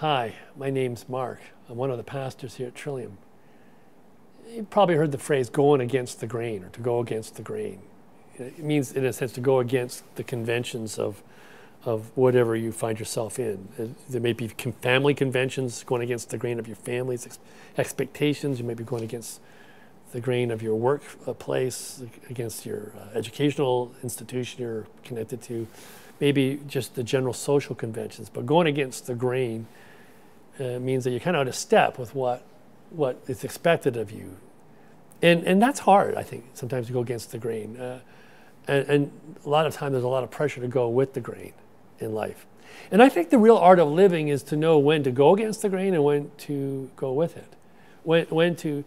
Hi, my name's Mark. I'm one of the pastors here at Trillium. You've probably heard the phrase going against the grain or to go against the grain. It means, in a sense, to go against the conventions of whatever you find yourself in. There may be family conventions, going against the grain of your family's expectations. You may be going against the grain of your workplace, against your educational institution you're connected to, maybe just the general social conventions. But going against the grain means that you're kind of out of step with what is expected of you. And that's hard, I think, sometimes to go against the grain. And a lot of times there's a lot of pressure to go with the grain in life. And I think the real art of living is to know when to go against the grain and when to go with it. When to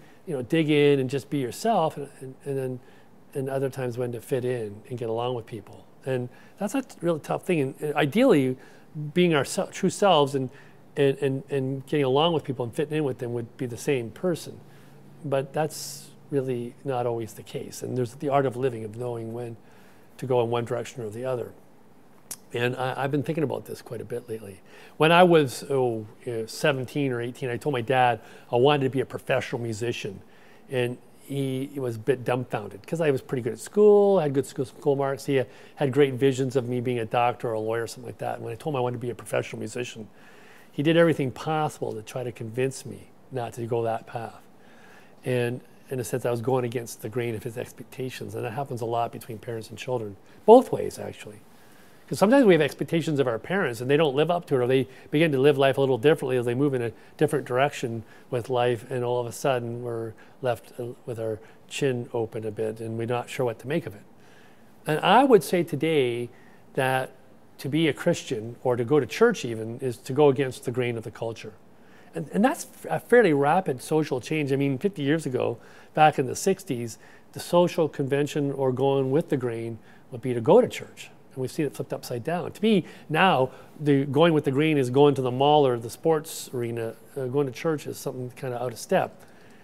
dig in and just be yourself, and other times when to fit in and get along with people. And that's a really tough thing. And ideally, being our true selves and getting along with people and fitting in with them would be the same person. But that's really not always the case. And there's the art of living, of knowing when to go in one direction or the other. And I've been thinking about this quite a bit lately. When I was 17 or 18, I told my dad I wanted to be a professional musician. And he was a bit dumbfounded because I was pretty good at school, had good school marks. He had great visions of me being a doctor or a lawyer or something like that. And when I told him I wanted to be a professional musician, he did everything possible to try to convince me not to go that path. And in a sense, I was going against the grain of his expectations. And that happens a lot between parents and children, both ways, actually. Because sometimes we have expectations of our parents and they don't live up to it, or they begin to live life a little differently as they move in a different direction with life, and all of a sudden we're left with our chin open a bit and we're not sure what to make of it. And I would say today that to be a Christian, or to go to church even, is to go against the grain of the culture. And that's a fairly rapid social change. I mean, 50 years ago, back in the 60s, the social convention or going with the grain would be to go to church. And we've seen it flipped upside down. To me, now, the going with the grain is going to the mall or the sports arena. Going to church is something kind of out of step.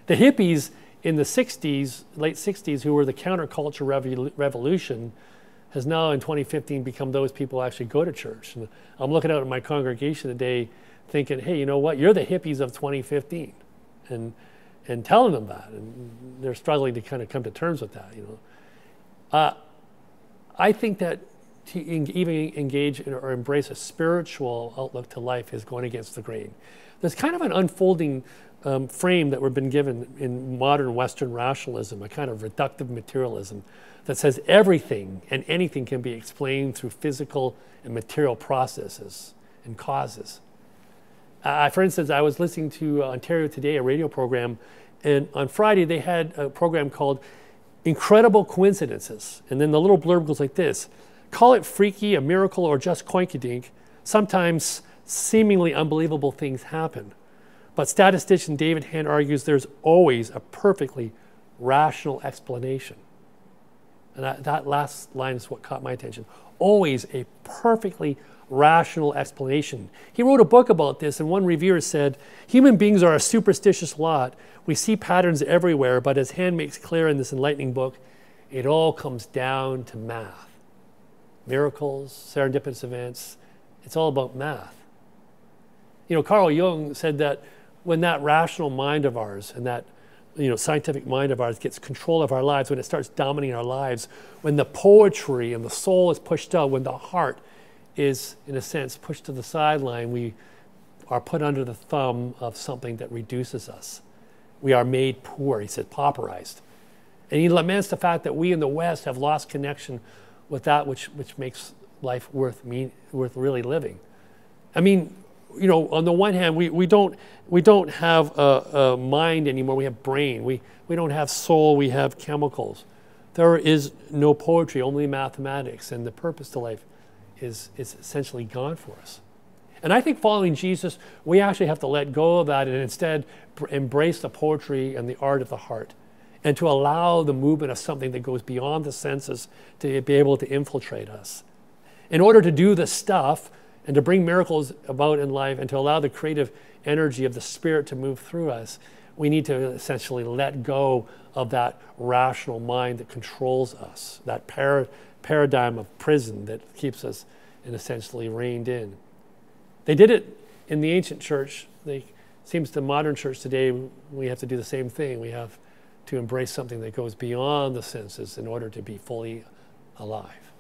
The hippies in the 60s, late 60s, who were the counterculture revolution, has now in 2015 become those people who actually go to church. And I'm looking out at my congregation today thinking, hey, you know what? You're the hippies of 2015. And telling them that. And they're struggling to kind of come to terms with that, I think that to even engage in or embrace a spiritual outlook to life is going against the grain. There's kind of an unfolding frame that we've been given in modern Western rationalism, a kind of reductive materialism that says everything and anything can be explained through physical and material processes and causes. For instance, I was listening to Ontario Today, a radio program, and on Friday they had a program called Incredible Coincidences. And then the little blurb goes like this: call it freaky, a miracle, or just coinkydink, sometimes seemingly unbelievable things happen. But statistician David Hand argues there's always a perfectly rational explanation. And that last line is what caught my attention. Always a perfectly rational explanation. He wrote a book about this, and one reviewer said, human beings are a superstitious lot. We see patterns everywhere, but as Hand makes clear in this enlightening book, it all comes down to math. Miracles, serendipitous events, it's all about math. Carl Jung said that when that rational mind of ours and that scientific mind of ours gets control of our lives, when it starts dominating our lives, when the poetry and the soul is pushed out, when the heart is, in a sense, pushed to the sideline, we are put under the thumb of something that reduces us. We are made poor, he said, pauperized. And he laments the fact that we in the West have lost connection with that which makes life worth really living. I mean, on the one hand, we don't have a mind anymore. We have brain. We don't have soul. We have chemicals. There is no poetry, only mathematics, and the purpose to life is essentially gone for us. And I think following Jesus, we actually have to let go of that and instead embrace the poetry and the art of the heart, and to allow the movement of something that goes beyond the senses to be able to infiltrate us. In order to do the stuff and to bring miracles about in life and to allow the creative energy of the Spirit to move through us, we need to essentially let go of that rational mind that controls us, that paradigm of prison that keeps us essentially reined in. They did it in the ancient church, seems the modern church today, we have to do the same thing. We have to embrace something that goes beyond the senses in order to be fully alive.